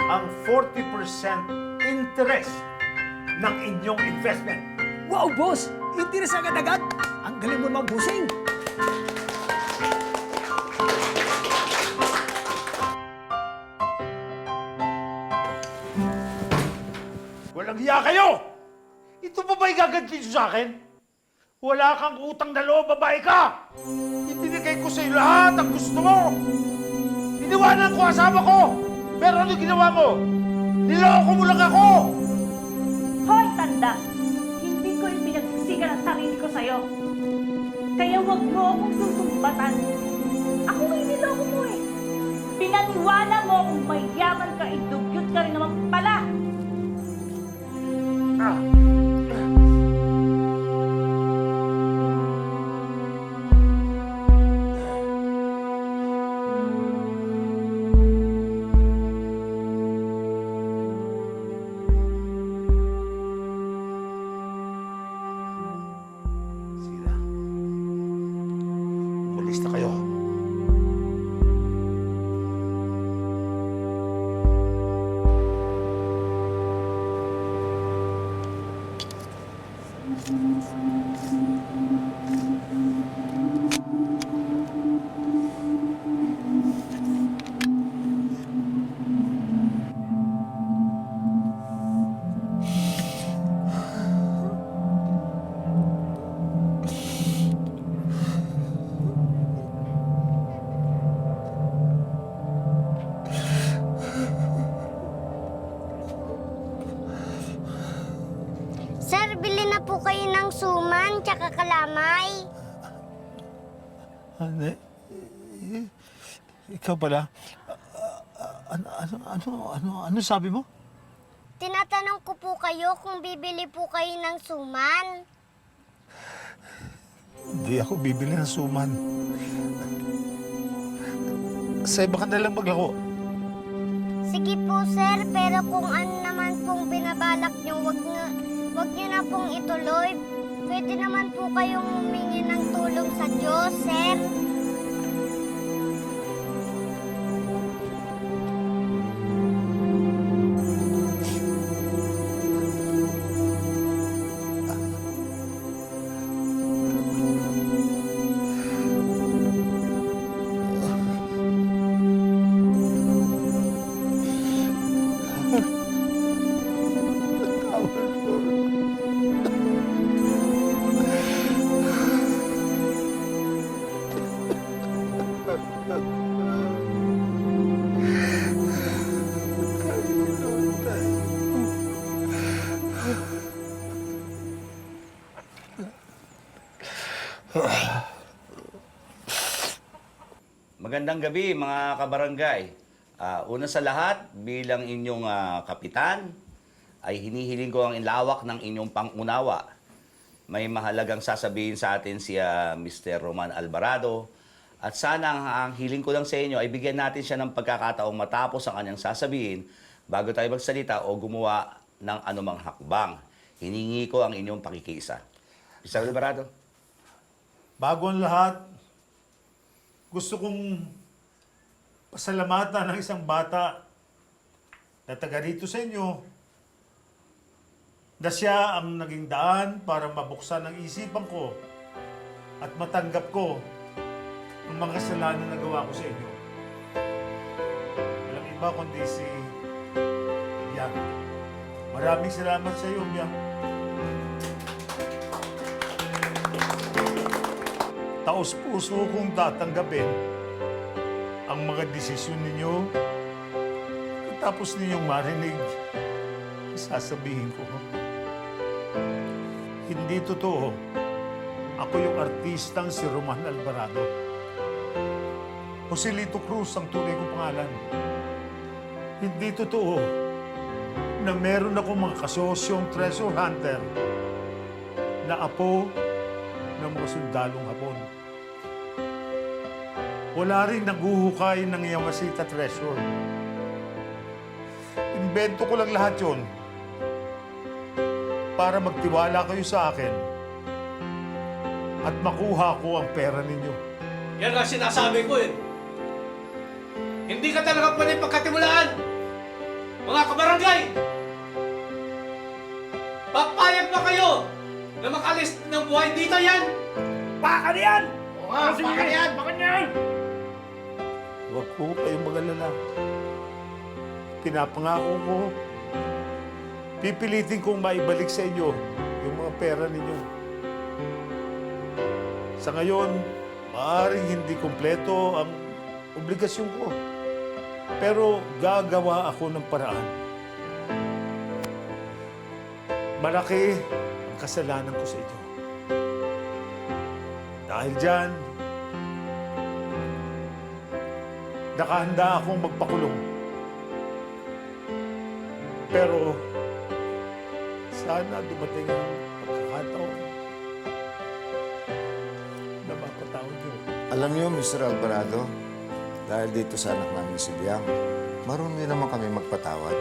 ang 40% interest ng inyong investment. Wow, boss! Interes agad-agad! Ang galing mo naman, busing! Walang hiya kayo! Ito pa ba igaganti nyo sa akin? Wala kang utang na loob, babae ka! Ibinigay ko sa'yo lahat ang gusto mo! Iniwanan ko asawa ko! Pero ano ginawa mo? Niloko mo lang ako! Hoy, tanda! Hindi ko yung pinagsisigan ang sarili ko sa'yo. Kaya wag mo akong susumbatan. Ako may niloko mo eh. Pinaniwala mo akong mayaman ka, idugyot ka rin naman pala. Ah. Sige na. Umalis na kayo. Sir, bili na po kayo ng suman tsaka kalamay. Ano? Ikaw pala? Ano sabi mo? Tinatanong ko po kayo kung bibili po kayo ng suman. Hindi ako bibili ng suman. Sa iba ka na lang maglako. Sige po, sir, pero kung ano naman pong binabalak nyo, wag nyo na pong ituloy. Pwede naman po kayong humingi ng tulong sa Diyos, sir. Magandang gabi mga kabarangay. Una sa lahat, bilang inyong kapitan, ay hinihiling ko ang ilawak ng inyong pangunawa. May mahalagang sasabihin sa atin si Mr. Roman Alvarado. At sana ang hiling ko lang sa inyo ay bigyan natin siya ng pagkakataong matapos ang kanyang sasabihin bago tayo magsalita o gumawa ng anumang hakbang. Hiningi ko ang inyong pakikiisa. Mr. Alvarado. Bago ang lahat, gusto kong pasalamatan ng isang bata na taga rito sa inyo na siya ang naging daan para mabuksan ang isipan ko at matanggap ko ang mga kasalanan na gawa ko sa inyo. Walang iba kundi si Biang. Maraming salamat sa iyo, Biang. Taos-puso kong tatanggapin ang mga desisyon ninyo tapos ninyong marinig sasabihin ko. Hindi totoo. Ako yung artistang si Roman Alvarado. Joselito Cruz ang tunay kong pangalan. Hindi totoo na meron akong mga kasosyong treasure hunter na apo ng mga sundalong Hapon. Wala rin naguhukay ng Yamashita treasure. Imbento ko lang lahat yon para magtiwala kayo sa akin at makuha ko ang pera ninyo. Yan ang sinasabi ko eh. Hindi ka talaga pwede pagkatiwalaan. Mga kabarangay! Papayag ba kayo na makalis ng buhay dito yan? Baka na yan! Oo nga, baka yan! Baka yan! Huwag po kayong mag-alala. Pinapangako ko, pipilitin kong maibalik sa inyo yung mga pera ninyo. Sa ngayon, maaaring hindi kumpleto ang obligasyon ko. Pero gagawa ako ng paraan. Malaki ang kasalanan ko sa inyo. Dahil dyan, nakahanda akong magpakulong. Pero sana dumating ang pagkakataon na mapatawad niyo. Alam niyo, Mr. Alvarado, dahil dito sa anak namin si Biang, marunong naman kami magpatawad.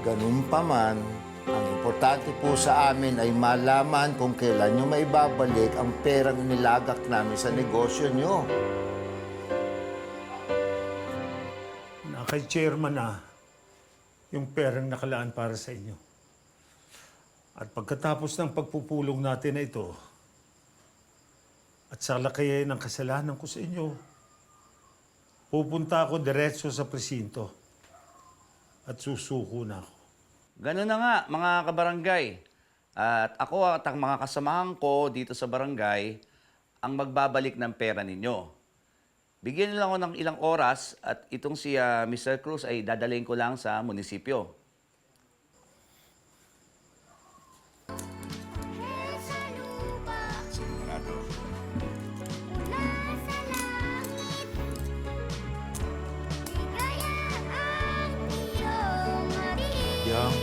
Ganun pa man, ang importante po sa amin ay malaman kung kailan nyo maibabalik ang perang inilagak namin sa negosyo nyo. Na kay chairman na yung perang nakalaan para sa inyo. At pagkatapos ng pagpupulong natin na ito, at sa laki ng kasalanan ko sa inyo, pupunta ako diretso sa presinto at susuko na ako. Ganun na nga, mga kabarangay. At ako at ang mga kasamahan ko dito sa barangay ang magbabalik ng pera ninyo. Bigyan niyo lang ako ng ilang oras at itong si Mr. Cruz ay dadalhin ko lang sa munisipyo. Sa lupa, mula sa langit, ligaya ang iyong halik. Yang,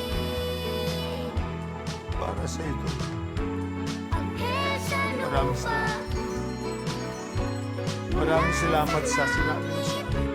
para sa ito, Anghel sa maraming lupa, maraming salamat sa sinabi mo sa akin.